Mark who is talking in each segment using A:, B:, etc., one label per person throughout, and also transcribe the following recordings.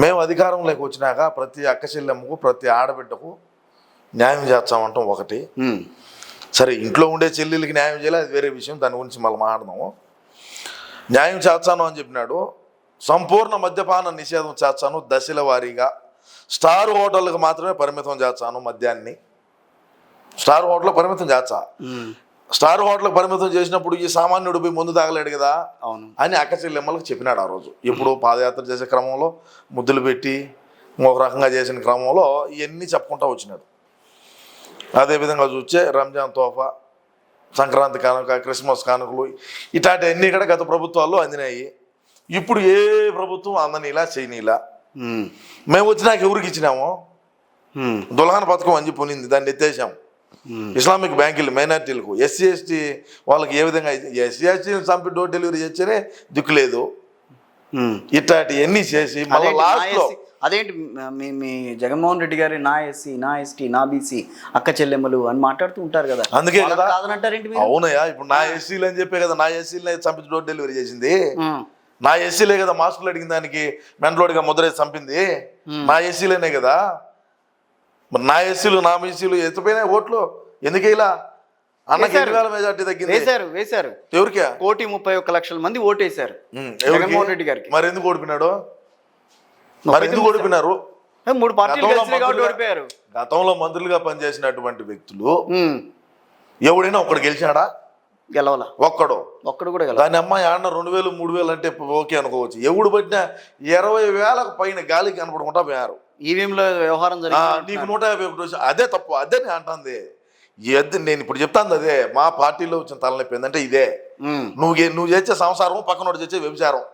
A: మేము అధికారంలోకి వచ్చినాక ప్రతి అక్క చెల్లెమ్మకు ప్రతి ఆడబిడ్డకు న్యాయం చేస్తామంటాం ఒకటి. సరే, ఇంట్లో ఉండే చెల్లెలకి న్యాయం చేయాలి, అది వేరే విషయం, దాని గురించి మళ్ళీ మాట్లాడదాము. న్యాయం చేస్తాను అని చెప్పినాడు. సంపూర్ణ మద్యపాన నిషేధం చేస్తాను, దశల వారీగా స్టార్ హోటళ్ళకి మాత్రమే పరిమితం చేస్తాను, మద్యాన్ని స్టార్ హోటల్ పరిమితం చేస్తా. స్టార్ హోటల్కి పరిమితం చేసినప్పుడు ఈ సామాన్యుడు పోయి ముందు తాగలేడు కదా అని అక్క చెల్లెమ్మలకు చెప్పినాడు ఆ రోజు. ఎప్పుడు పాదయాత్ర చేసే క్రమంలో ముద్దులు పెట్టి ఒక రకంగా చేసిన క్రమంలో ఇవన్నీ చెప్పుకుంటూ వచ్చినాడు. అదేవిధంగా చూస్తే రంజాన్ తోఫా, సంక్రాంతి కానుక, క్రిస్మస్ కానుకలు ఇట్లాంటివన్నీ కూడా గత ప్రభుత్వాల్లో అందినాయి. ఇప్పుడు ఏ ప్రభుత్వం అందనీలా చేయనీలా. మేము వచ్చినాక ఎవరికి ఇచ్చినాము? దుల్హాన్ పథకం అని చెప్పి ఉన్నింది, దాన్ని ఎత్తేసాం. ఇస్లామిక్ బ్యాంకులు మైనార్టీలకు, ఎస్సీ ఎస్టీ వాళ్ళకి ఏ విధంగా ఎస్సీ ఎస్టీని చంపి డోర్ డెలివరీ చేస్తేనే దిక్కులేదు. ఇట్లాంటి ఎన్ని చేసి మళ్ళీ లాస్ట్లో
B: అదేంటి మీ జగన్మోహన్ రెడ్డి గారి నా ఎస్సీ, నా ఎస్టీ, నా బీసీ అక్క చెల్లెమ్మలు అని మాట్లాడుతూ ఉంటారు కదా,
A: అందుకే కదా
B: కాదనంటారేంటి?
A: అవునయ్యా, ఇప్పుడు నా ఎస్సీలు అని చెప్పే కదా నా ఎస్సీలనే చంపి డోర్ డెలివరీ చేసింది. నా ఎస్సీలే కదా మాస్కులు అడిగిన దానికి మెంటలోడిగా ముద్రేసి చంపింది, నా ఎస్సీలేనే కదా. మరి నా ఎస్సీలు నా బీసీలు ఎత్తిపోయినాయి ఓట్లు. ఎందుకు ఇలా అన్నకి 20,000 మెజార్టీ తగ్గింది?
B: వేశారు.
A: ఎవరికి?
B: 1,31,00,000 మంది ఓటేశారు జగన్మోహన్ రెడ్డి గారికి.
A: మరి ఎందుకు ఓడిపోయినాడు? మరి ఎందుకు ఓడిపోయినారు?
B: 3 పార్టీలు ఓడిపోయారు.
A: గతంలో మంత్రులుగా పనిచేసినటువంటి వ్యక్తులు ఎవడైనా ఒక్కడు గెలిచాడా?
B: గెలవాల ఒక్కడు కూడా గెలవాలి.
A: దాని అమ్మాయి ఆడిన 2,000 3,000 అంటే ఓకే అనుకోవచ్చు. ఎవడు పట్టినా 20,000కు పైన గాలికి కనపడుకుంటా పోయారు.
B: ఈవీఎంలో వ్యవహారం జరిగింది.
A: నీకు 151 అదే తప్పు. అదే నేను అంటుంది. నేను ఇప్పుడు చెప్తాను అదే. మా పార్టీలో వచ్చిన తలనొప్పి ఏంటంటే ఇదే. నువ్వు చేసే సంసారం పక్కనోడు చేసే వ్యభిచారం.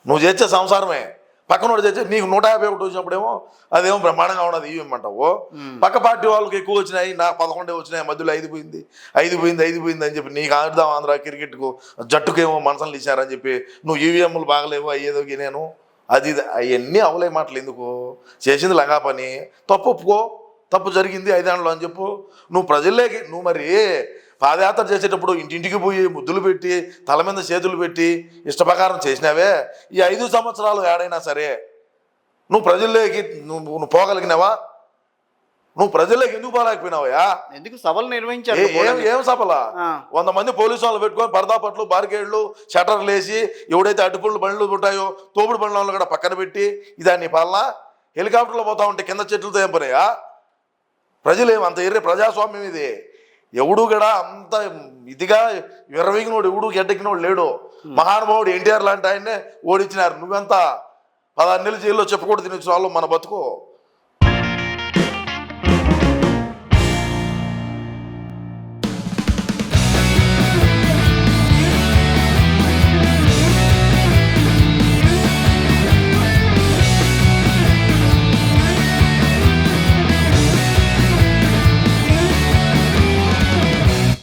A: నువ్వు చేసే సంసారమే పక్కనోడు చేసే. నీకు 151 వచ్చినప్పుడేమో అదేమో బ్రహ్మాండంగా ఉన్నది ఇవ్వమంటావు. పక్క పార్టీ వాళ్ళకి ఎక్కువ వచ్చినాయి, నాకు 11 వచ్చినాయి, మధ్యలో 5 పోయింది అని చెప్పి నీకు ఆడదాం ఆంధ్ర క్రికెట్కు జట్టుకేమో మనసులు ఇచ్చారని చెప్పి నువ్వు ఈవీఎంలు బాగలేవు అయ్యేదో నేను అది అవన్నీ అవలే మాటలు ఎందుకు? చేసింది లంగా పని, తప్పు ఒప్పుకో, తప్పు జరిగింది 5 ఏళ్ళలో అని చెప్పు. నువ్వు ప్రజల్లోకి నువ్వు మరి పాదయాత్ర చేసేటప్పుడు ఇంటింటికి పోయి ముద్దులు పెట్టి తల మీద చేతులు పెట్టి ఇష్టప్రకారం చేసినావే. ఈ 5 సంవత్సరాలు ఏడైనా సరే నువ్వు ప్రజల్లోకి నువ్వు పోగలిగినావా? నువ్వు ప్రజల్లోకి ఎందుకు పోలేకపోయినావా?
B: ఎందుకు సభలు నిర్వహించారు?
A: ఏం సభలా? 100 మంది పోలీసు వాళ్ళు పెట్టుకొని పరదాపట్లు బార్గేడ్లు షటర్లు వేసి ఎవడైతే అటుపుళ్ళు బండ్లు ఉంటాయో తోపుడు బండ్ల కూడా పక్కన పెట్టి ఇదాన్ని పాలన. హెలికాప్టర్లో పోతా ఉంటే కింద చెట్లతో ఏం పనయా? ప్రజలు ఏమంత ఎర్రే ప్రజాస్వామ్యం ఇది. ఎవడు కూడా అంత ఇదిగా విర్రవీగినోడు ఎవడు గెడ్డెక్కినోడు లేడు. మహానుభావుడు ఎన్టీఆర్ లాంటి ఆయన్నే ఓడించినారు. నువ్వెంత 16 నెలలు జైల్లో చెప్పకూడదు తినొచ్చు వాళ్ళు మన బతుకు.